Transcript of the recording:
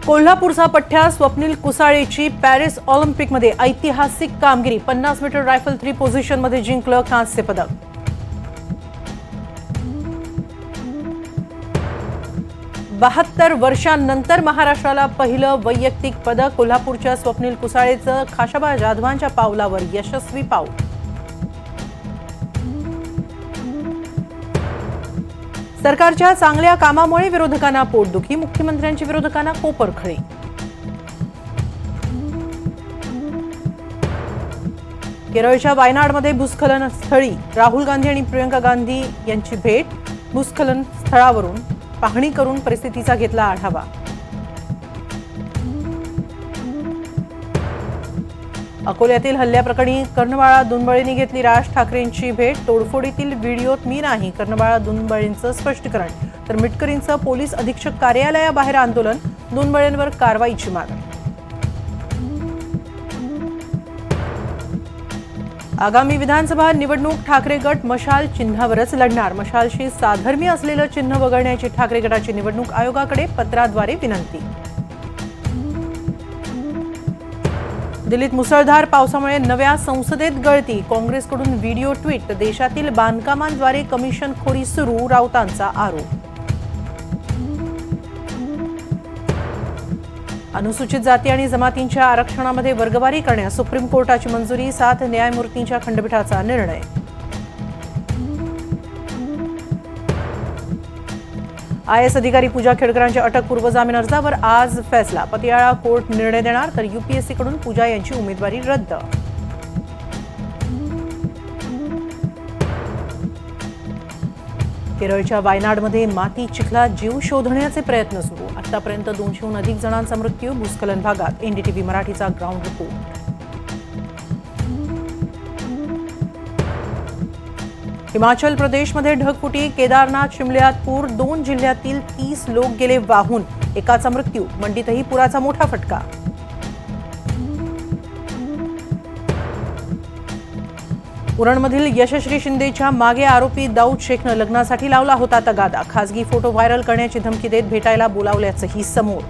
कोल्हापूरचा पठ्ठ्या स्वप्नील कुसाळेची पॅरिस ऑलिम्पिकमध्ये ऐतिहासिक कामगिरी 50 मीटर रायफल 3 पोझिशनमध्ये जिंकलं कांस्य पदक। बहात्तर वर्षांनंतर महाराष्ट्राला पहिलं वैयक्तिक पदक। कोल्हापूरच्या स्वप्नील कुसाळेचं खाशाबा जाधवांच्या पावलावर यशस्वी पाऊल। सरकारच्या चांगल्या कामामुळे विरोधकांना पोटदुखी, मुख्यमंत्र्यांची विरोधकांना कोपरखळी। केरळच्या वायनाडमध्ये भूस्खलन स्थळी राहुल गांधी आणि प्रियंका गांधी यांची भेट। भूस्खलन स्थळावरून पाहणी करून परिस्थितीचा घेतला आढावा। अकोल्यातील हल्ल्याप्रकरणी कर्णबाळा दुनबळेंनी घेतली राज ठाकरेंची भेट। तोडफोडीतील व्हिडिओत मी नाही, कर्णबाळा दुनबळेंचं स्पष्टीकरण। तर मिटकरींचं पोलीस अधीक्षक कार्यालयाबाहेर आंदोलन, दुनबळेंवर कारवाईची मागणी। आगामी विधानसभा निवडणूक ठाकरे गट मशाल चिन्हावरच लढणार। मशालशी साधर्म्य असलेलं चिन्ह वगळण्याची ठाकरे गटाची निवडणूक आयोगाकडे पत्राद्वारे विनंती। दिल्लीत मुसळधार पावसामुळे नव्या संसदेत गळती, काँग्रेसकडून व्हिडिओ ट्विट। देशातील बांधकामांद्वारे कमिशनखोरी सुरू, राऊतांचा आरोप। अनुसूचित जाती आणि जमातींच्या आरक्षणामध्ये वर्गवारी करण्यास सुप्रीम कोर्टाची मंजुरी, 7 न्यायमूर्तींच्या खंडपीठाचा निर्णय। IAS अधिकारी पूजा खेडकरांच्या अटकपूर्व जामीन अर्जावर आज फैसला। पतियाळा कोर्ट निर्णय देणार, तर UPSC कडून पूजा यांची उमेदवारी रद्द। केरळच्या वायनाडमध्ये माती चिखलात जीव शोधण्याचे प्रयत्न सुरू। आतापर्यंत 200हून अधिक जणांचा मृत्यू भूस्खलन भागात। NDTV मराठीचा ग्राउंड रिपोर्ट। हिमाचल प्रदेशमध्ये ढगफुटी, केदारनाथ शिमल्यात पूर, 2 जिल्ह्यातील 30 लोक गेले वाहून, एकाचा मृत्यू। मंडीतही पुराचा मोठा फटका। उरणमधील यशश्री शिंदेच्या मागे आरोपी दाऊद शेखनं लग्नासाठी लावला होता तगादा। खासगी फोटो व्हायरल करण्याची धमकी देत भेटायला बोलावल्याचंही समोर।